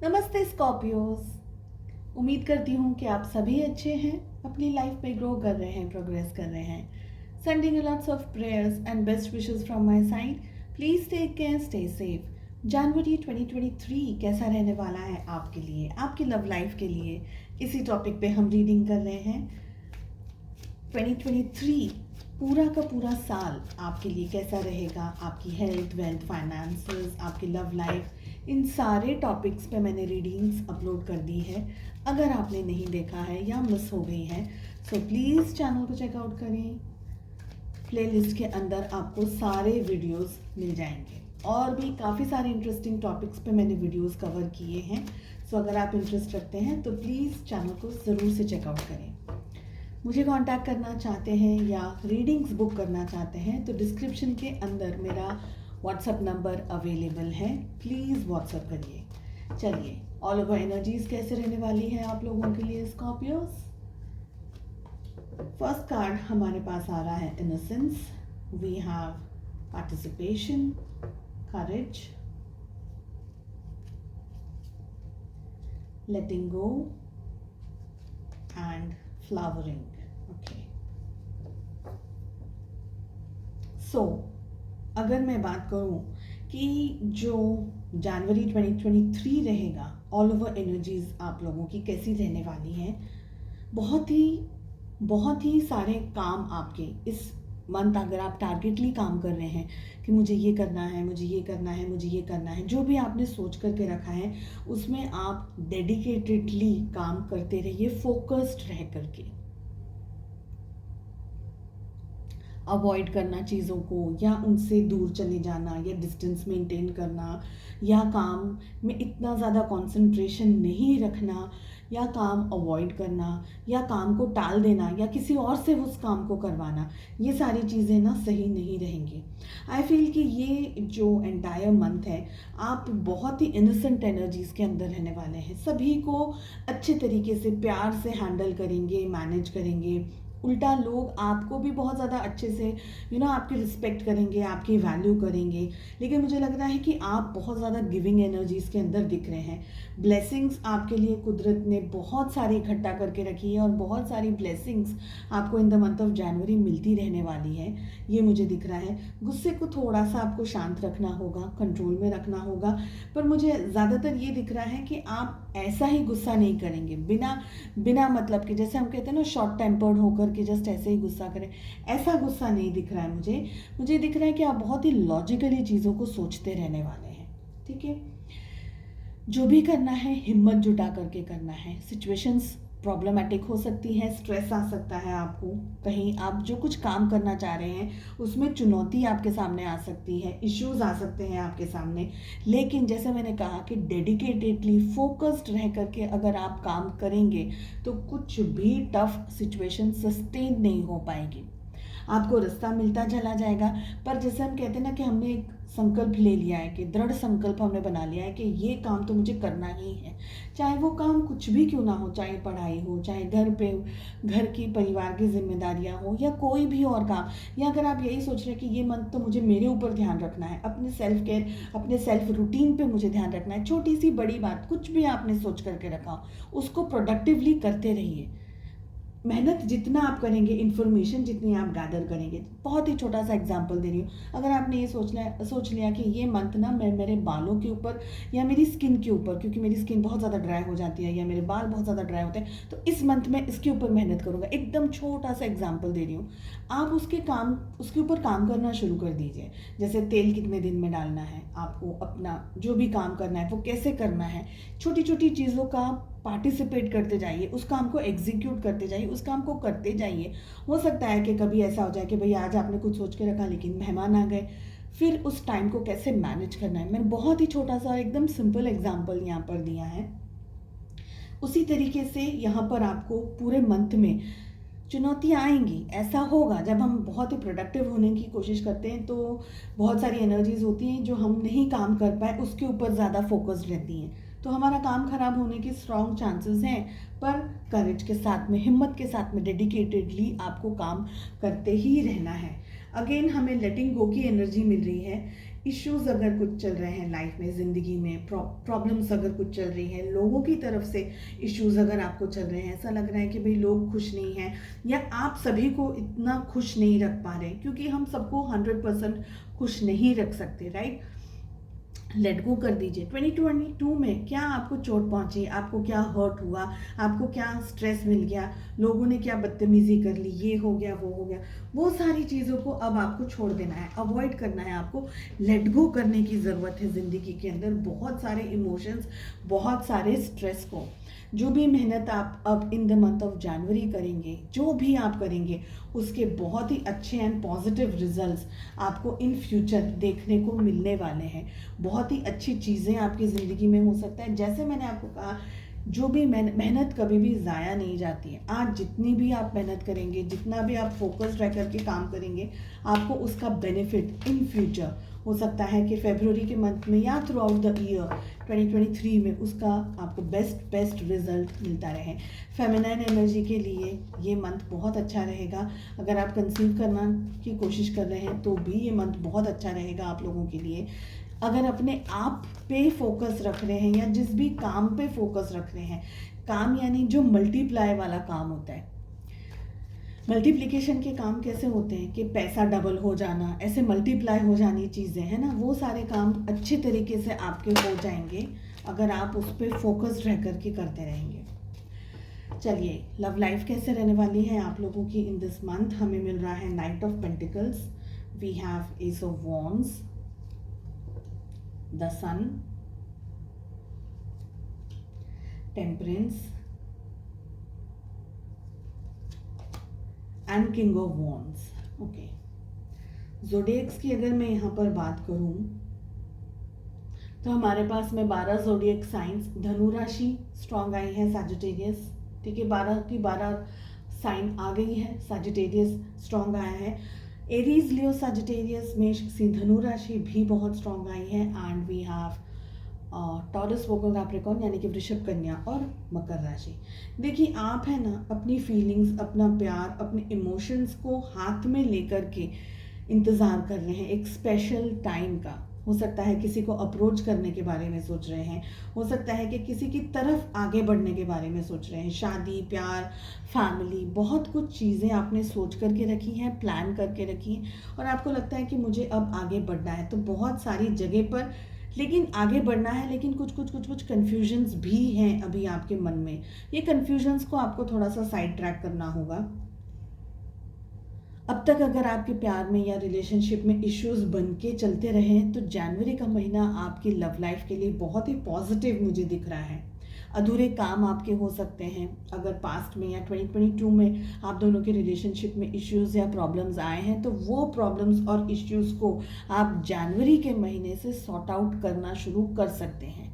नमस्ते स्कॉर्पियोज। उम्मीद करती हूँ कि आप सभी अच्छे हैं, अपनी लाइफ में ग्रो कर रहे हैं, प्रोग्रेस कर रहे हैं। Sending lots of prayers and best wishes from my side. Please take care, stay safe. जनवरी 2023 कैसा रहने वाला है आपके लिए, आपकी लव लाइफ के लिए, इसी टॉपिक पे हम रीडिंग कर रहे हैं। 2023 पूरा का पूरा साल आपके लिए कैसा रहेगा, आपकी हेल्थ, वेल्थ, फाइनेंसेस, आपकी लव लाइफ, इन सारे टॉपिक्स पे मैंने रीडिंग्स अपलोड कर दी है। अगर आपने नहीं देखा है या मिस हो गई है सो प्लीज़ चैनल को चेकआउट करें। प्लेलिस्ट के अंदर आपको सारे वीडियोस मिल जाएंगे और भी काफ़ी सारे इंटरेस्टिंग टॉपिक्स पे मैंने वीडियोस कवर किए हैं। सो अगर आप इंटरेस्ट रखते हैं तो प्लीज़ चैनल को ज़रूर से चेकआउट करें। मुझे कांटेक्ट करना चाहते हैं या रीडिंग्स बुक करना चाहते हैं तो डिस्क्रिप्शन के अंदर मेरा व्हाट्सएप नंबर अवेलेबल है, प्लीज़ व्हाट्सएप करिए। चलिए, ऑल ओवर एनर्जीज कैसे रहने वाली है आप लोगों के लिए स्कॉर्पियोस। फर्स्ट कार्ड हमारे पास आ रहा है innocence, we have participation, courage, letting go and flowering. Okay, so अगर मैं बात करूं कि जो जनवरी 2023 रहेगा, ऑल ओवर एनर्जीज आप लोगों की कैसी रहने वाली हैं। बहुत ही सारे काम आपके इस मंथ, अगर आप टारगेटली काम कर रहे हैं कि मुझे ये करना है, मुझे ये करना है, मुझे ये करना है, जो भी आपने सोच करके रखा है उसमें आप डेडिकेटेडली काम करते रहिए, फोकस्ड रह करके। अवॉइड करना चीज़ों को या उनसे दूर चले जाना या डिस्टेंस मेंटेन करना या काम में इतना ज़्यादा कंसंट्रेशन नहीं रखना या काम अवॉइड करना या काम को टाल देना या किसी और से उस काम को करवाना, ये सारी चीज़ें ना सही नहीं रहेंगी। आई फील कि ये जो एंटायर मंथ है आप बहुत ही इनोसेंट एनर्जीज़ के अंदर रहने वाले हैं। सभी को अच्छे तरीके से प्यार से हैंडल करेंगे, मैनेज करेंगे। उल्टा लोग आपको भी बहुत ज़्यादा अच्छे से आपकी रिस्पेक्ट करेंगे, आपकी वैल्यू करेंगे। लेकिन मुझे लग रहा है कि आप बहुत ज़्यादा गिविंग एनर्जीज़ के अंदर दिख रहे हैं। ब्लेसिंग्स आपके लिए कुदरत ने बहुत सारी इकट्ठा करके रखी है और बहुत सारी ब्लेसिंग्स आपको in the month of January मिलती रहने वाली है, ये मुझे दिख रहा है। गुस्से को थोड़ा सा आपको शांत रखना होगा, कंट्रोल में रखना होगा, पर मुझे ज़्यादातर ये दिख रहा है कि आप ऐसा ही गुस्सा नहीं करेंगे बिना मतलब कि, जैसे हम कहते हैं ना शॉर्ट टेम्पर्ड होकर कि जस्ट ऐसे ही गुस्सा करें, ऐसा गुस्सा नहीं दिख रहा है मुझे दिख रहा है कि आप बहुत ही लॉजिकली चीज़ों को सोचते रहने वाले हैं। ठीक है, जो भी करना है हिम्मत जुटा करके करना है। सिचुएशंस प्रॉब्लमेटिक हो सकती है, स्ट्रेस आ सकता है आपको, कहीं आप जो कुछ काम करना चाह रहे हैं उसमें चुनौती आपके सामने आ सकती है, इश्यूज आ सकते हैं आपके सामने। लेकिन जैसे मैंने कहा कि डेडिकेटेडली फोकस्ड रह करके अगर आप काम करेंगे तो कुछ भी टफ सिचुएशन सस्टेन नहीं हो पाएगी, आपको रास्ता मिलता चला जाएगा। पर जैसे हम कहते हैं ना कि हमने एक संकल्प ले लिया है, कि दृढ़ संकल्प हमने बना लिया है कि ये काम तो मुझे करना ही है, चाहे वो काम कुछ भी क्यों ना हो, चाहे पढ़ाई हो, चाहे घर की परिवार की जिम्मेदारियां हो या कोई भी और काम। या अगर आप यही सोच रहे हैं कि ये मंथ तो मुझे मेरे ऊपर ध्यान रखना है, अपने सेल्फ केयर, अपने सेल्फ रूटीन पे मुझे ध्यान रखना है, छोटी सी बड़ी बात कुछ भी आपने सोच करके रखा उसको प्रोडक्टिवली करते रहिए। मेहनत जितना आप करेंगे, इन्फॉर्मेशन जितनी आप गैदर करेंगे। बहुत ही छोटा सा एग्जांपल दे रही हूँ, अगर आपने ये सोच लिया कि ये मंथ ना मैं मेरे बालों के ऊपर या मेरी स्किन के ऊपर, क्योंकि मेरी स्किन बहुत ज़्यादा ड्राई हो जाती है या मेरे बाल बहुत ज़्यादा ड्राई होते हैं, तो इस मंथ में इसके ऊपर मेहनत करूँगा। एकदम छोटा सा एग्जाम्पल दे रही हूँ, आप उसके ऊपर काम करना शुरू कर दीजिए। जैसे तेल कितने दिन में डालना है, आपको अपना जो भी काम करना है वो कैसे करना है, छोटी छोटी चीज़ों का पार्टिसिपेट करते जाइए, उस काम को एग्जीक्यूट करते जाइए, उस काम को करते जाइए। हो सकता है कि कभी ऐसा हो जाए कि भाई आज आपने कुछ सोच के रखा लेकिन मेहमान आ गए, फिर उस टाइम को कैसे मैनेज करना है। मैंने बहुत ही छोटा सा एकदम सिंपल एग्जांपल यहाँ पर दिया है। उसी तरीके से यहाँ पर आपको पूरे मंथ में चुनौतियाँ आएंगी। ऐसा होगा जब हम बहुत ही प्रोडक्टिव होने की कोशिश करते हैं तो बहुत सारी एनर्जीज होती हैं जो हम नहीं काम कर पाए उसके ऊपर ज़्यादा फोकस्ड रहती हैं, तो हमारा काम खराब होने के स्ट्रॉन्ग चांसेस हैं। पर करेज के साथ में, हिम्मत के साथ में डेडिकेटेडली आपको काम करते ही रहना है। अगेन हमें लेटिंग गो की एनर्जी मिल रही है इश्यूज अगर कुछ चल रहे हैं लाइफ में, ज़िंदगी में प्रॉब्लम्स अगर कुछ चल रही हैं, लोगों की तरफ से इश्यूज अगर आपको चल रहे हैं, ऐसा लग रहा है कि भाई लोग खुश नहीं हैं या आप सभी को इतना खुश नहीं रख पा रहे, क्योंकि हम सबको 100% खुश नहीं रख सकते, राइट। लेट गो कर दीजिए। 2022 में क्या आपको चोट पहुंची, आपको क्या हर्ट हुआ, आपको क्या स्ट्रेस मिल गया, लोगों ने क्या बदतमीजी कर ली, ये हो गया वो हो गया, वो सारी चीज़ों को अब आपको छोड़ देना है, अवॉइड करना है, आपको लेट गो करने की ज़रूरत है ज़िंदगी के अंदर बहुत सारे इमोशंस, बहुत सारे स्ट्रेस को। जो भी मेहनत आप अब in the month of January करेंगे, जो भी आप करेंगे, उसके बहुत ही अच्छे एंड पॉजिटिव रिजल्ट्स आपको इन फ्यूचर देखने को मिलने वाले हैं। बहुत ही अच्छी चीज़ें आपकी ज़िंदगी में हो सकता है। जैसे मैंने आपको कहा, जो भी मेहनत कभी भी ज़ाया नहीं जाती है। आज जितनी भी आप मेहनत करेंगे, जितना भी आप फोकस्ड रह करके काम करेंगे, आपको उसका बेनिफिट इन फ्यूचर हो सकता है कि फरवरी के मंथ में या थ्रू आउट द ईयर 2023 में उसका आपको बेस्ट रिजल्ट मिलता रहे। फेमिनाइन एनर्जी के लिए ये मंथ बहुत अच्छा रहेगा। अगर आप कंसीव करना की कोशिश कर रहे हैं तो भी ये मंथ बहुत अच्छा रहेगा आप लोगों के लिए। अगर अपने आप पे फोकस रख रहे हैं या जिस भी काम पे फोकस रख रहे हैं, काम यानी जो मल्टीप्लाई वाला काम होता है, मल्टीप्लिकेशन के काम कैसे होते हैं कि पैसा डबल हो जाना, ऐसे मल्टीप्लाई हो जानी चीज़ें हैं ना, वो सारे काम अच्छे तरीके से आपके हो जाएंगे अगर आप उस पर फोकस्ड रह करके करते रहेंगे। चलिए, लव लाइफ कैसे रहने वाली है आप लोगों की इन दिस मंथ। हमें मिल रहा है knight of pentacles, we have ace of wands, the sun, temperance and king of wands. Okay, zodiacs की अगर मैं यहाँ पर बात करूँ तो हमारे पास में 12 ज़ोडिएक साइंस, धनु राशि स्ट्रॉन्ग आई है, सैजिटेरियस, ठीक है, 12 की 12 साइन आ गई है, सैजिटेरियस स्ट्रॉन्ग आया है, एरीज, लियो, सैजिटेरियस, मेष, सिंह, धनु राशि भी बहुत स्ट्रॉन्ग आई है, एंड वी हैव टॉरस, वोगल, कैप्रिकॉर्न यानी कि वृषभ, कन्या और मकर राशि। देखिए, आप है ना अपनी फीलिंग्स, अपना प्यार, अपने इमोशंस को हाथ में लेकर के इंतज़ार कर रहे हैं एक स्पेशल टाइम का। हो सकता है किसी को अप्रोच करने के बारे में सोच रहे हैं, हो सकता है कि किसी की तरफ आगे बढ़ने के बारे में सोच रहे हैं, शादी, प्यार, फैमिली, बहुत कुछ चीज़ें आपने सोच करके रखी हैं, प्लान करके रखी हैं, और आपको लगता है कि मुझे अब आगे बढ़ना है। तो बहुत सारी जगह पर लेकिन आगे बढ़ना है, लेकिन कुछ कन्फ्यूजन्स भी हैं अभी आपके मन में। ये कन्फ्यूजन्स को आपको थोड़ा सा साइड ट्रैक करना होगा। अब तक अगर आपके प्यार में या रिलेशनशिप में इश्यूज बन के चलते रहे तो जनवरी का महीना आपकी लव लाइफ के लिए बहुत ही पॉजिटिव मुझे दिख रहा है। अधूरे काम आपके हो सकते हैं। अगर पास्ट में या 2022 में आप दोनों के रिलेशनशिप में इश्यूज या प्रॉब्लम्स आए हैं तो वो प्रॉब्लम्स और इश्यूज को आप जनवरी के महीने से सॉर्ट आउट करना शुरू कर सकते हैं।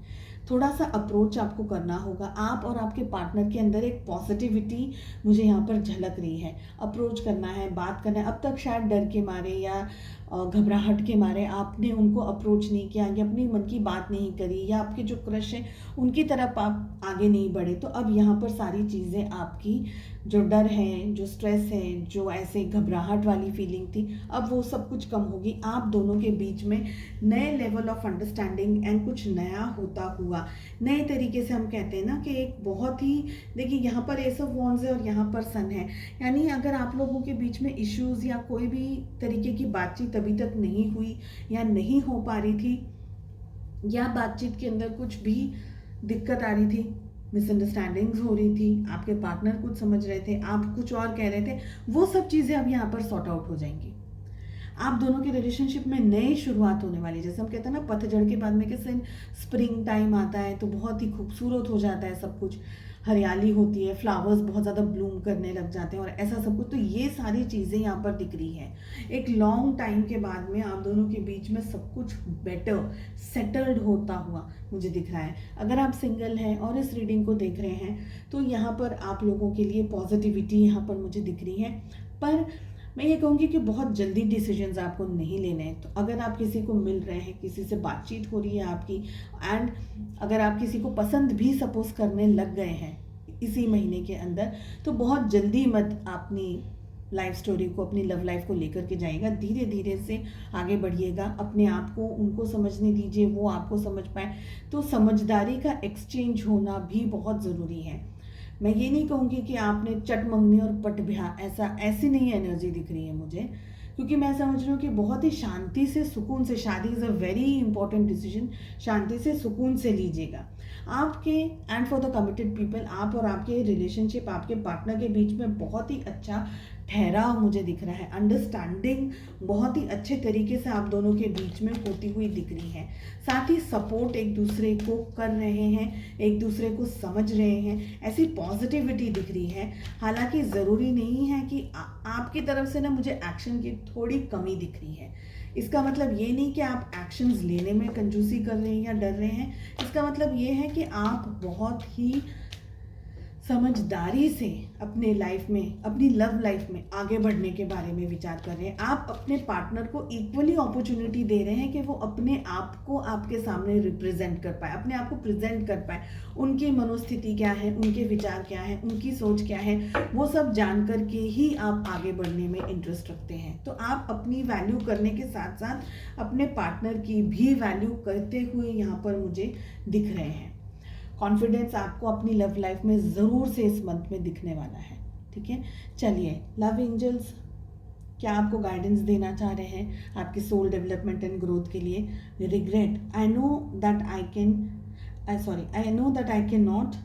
थोड़ा सा अप्रोच आपको करना होगा। आप और आपके पार्टनर के अंदर एक पॉजिटिविटी मुझे यहाँ पर झलक रही है। अप्रोच करना है, बात करना है। अब तक शायद डर के मारे या घबराहट के मारे आपने उनको अप्रोच नहीं किया या अपनी मन की बात नहीं करी, या आपके जो क्रश हैं उनकी तरफ आप आगे नहीं बढ़े। तो अब यहाँ पर सारी चीज़ें आपकी जो डर है, जो स्ट्रेस है, जो ऐसे घबराहट वाली फीलिंग थी, अब वो सब कुछ कम होगी। आप दोनों के बीच में नए लेवल ऑफ अंडरस्टैंडिंग एंड कुछ नया होता हुआ, नए तरीके से हम कहते हैं ना कि एक बहुत ही, देखिए यहाँ पर एस ऑफ वॉन्ड्स है और यहाँ पर सन है, यानी अगर आप लोगों के बीच में इश्यूज या कोई भी तरीके की बातचीत अभी तक नहीं हुई या नहीं हो पा रही थी, या बातचीत के अंदर कुछ भी दिक्कत आ रही थी, मिसअंडरस्टैंडिंग्स हो रही थी, आपके पार्टनर कुछ समझ रहे थे, आप कुछ और कह रहे थे, वो सब चीज़ें अब यहाँ पर सॉर्ट आउट हो जाएंगी। आप दोनों के रिलेशनशिप में नई शुरुआत होने वाली है। जैसे हम कहते हैं ना, पतझड़ के बाद में कैसे स्प्रिंग टाइम आता है तो बहुत ही खूबसूरत हो जाता है सब कुछ, हरियाली होती है, फ्लावर्स बहुत ज़्यादा ब्लूम करने लग जाते हैं और ऐसा सब कुछ। तो ये सारी चीज़ें यहाँ पर दिख रही हैं। एक लॉन्ग टाइम के बाद में आप दोनों के बीच में सब कुछ बेटर सेटल्ड होता हुआ मुझे दिख रहा है। अगर आप सिंगल हैं और इस रीडिंग को देख रहे हैं तो यहाँ पर आप लोगों के लिए पॉजिटिविटी यहाँ पर मुझे दिख रही है। पर मैं ये कहूँगी कि बहुत जल्दी डिसीजंस आपको नहीं लेने हैं। तो अगर आप किसी को मिल रहे हैं, किसी से बातचीत हो रही है आपकी, एंड अगर आप किसी को पसंद भी सपोज करने लग गए हैं इसी महीने के अंदर, तो बहुत जल्दी मत अपनी लाइफ स्टोरी को, अपनी लव लाइफ को लेकर के जाइएगा। धीरे धीरे से आगे बढ़िएगा, अपने आप को उनको समझने दीजिए, वो आपको समझ पाए। तो समझदारी का एक्सचेंज होना भी बहुत ज़रूरी है। मैं ये नहीं कहूँगी कि आपने चट मंगनी और पट ब्याह, ऐसी नहीं एनर्जी दिख रही है मुझे, क्योंकि मैं समझ रही हूँ कि बहुत ही शांति से, सुकून से, शादी is a very important decision, शांति से, सुकून से लीजिएगा। आपके and for the committed people, आप और आपके रिलेशनशिप, आपके पार्टनर के बीच में बहुत ही अच्छा ठहराव मुझे दिख रहा है। अंडरस्टैंडिंग बहुत ही अच्छे तरीके से आप दोनों के बीच में होती हुई दिख रही है। साथ ही सपोर्ट एक दूसरे को कर रहे हैं, एक दूसरे को समझ रहे हैं, ऐसी पॉजिटिविटी दिख रही है। हालांकि ज़रूरी नहीं है कि आपकी तरफ से ना मुझे एक्शन की थोड़ी कमी दिख रही है। इसका मतलब ये नहीं कि आप एक्शंस लेने में कंजूसी कर रहे हैं या डर रहे हैं। इसका मतलब ये है कि आप बहुत ही समझदारी से अपने लाइफ में, अपनी लव लाइफ में आगे बढ़ने के बारे में विचार कर रहे हैं। आप अपने पार्टनर को इक्वली अपॉर्चुनिटी दे रहे हैं कि वो अपने आप को आपके सामने रिप्रेजेंट कर पाए, अपने आप को प्रेजेंट कर पाए। उनकी मनोस्थिति क्या है, उनके विचार क्या है, उनकी सोच क्या है, वो सब जान कर के ही आप आगे बढ़ने में इंटरेस्ट रखते हैं। तो आप अपनी वैल्यू करने के साथ साथ अपने पार्टनर की भी वैल्यू करते हुए यहाँ पर मुझे दिख रहे हैं। कॉन्फिडेंस आपको अपनी लव लाइफ में ज़रूर से इस मंथ में दिखने वाला है। ठीक है, चलिए, लव एंजल्स क्या आपको गाइडेंस देना चाह रहे हैं आपकी सोल डेवलपमेंट एंड ग्रोथ के लिए? Regret, I know that I can not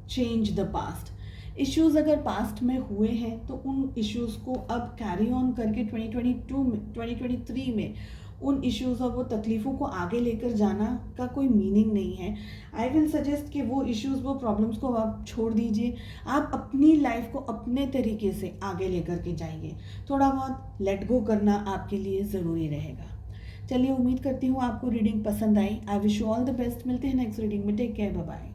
change the past. Issues अगर पास्ट में हुए हैं तो उन इश्यूज़ को अब कैरी ऑन करके 2023 में उन इश्यूज़ और वो तकलीफ़ों को आगे लेकर जाना का कोई मीनिंग नहीं है। आई विल सजेस्ट कि वो इश्यूज़, वो प्रॉब्लम्स को आप छोड़ दीजिए। आप अपनी लाइफ को अपने तरीके से आगे लेकर के जाइए। थोड़ा बहुत लेट गो करना आपके लिए ज़रूरी रहेगा। चलिए, उम्मीद करती हूँ आपको रीडिंग पसंद आई। I wish you all the best. मिलते हैं नेक्स्ट रीडिंग में। Take care, bye bye.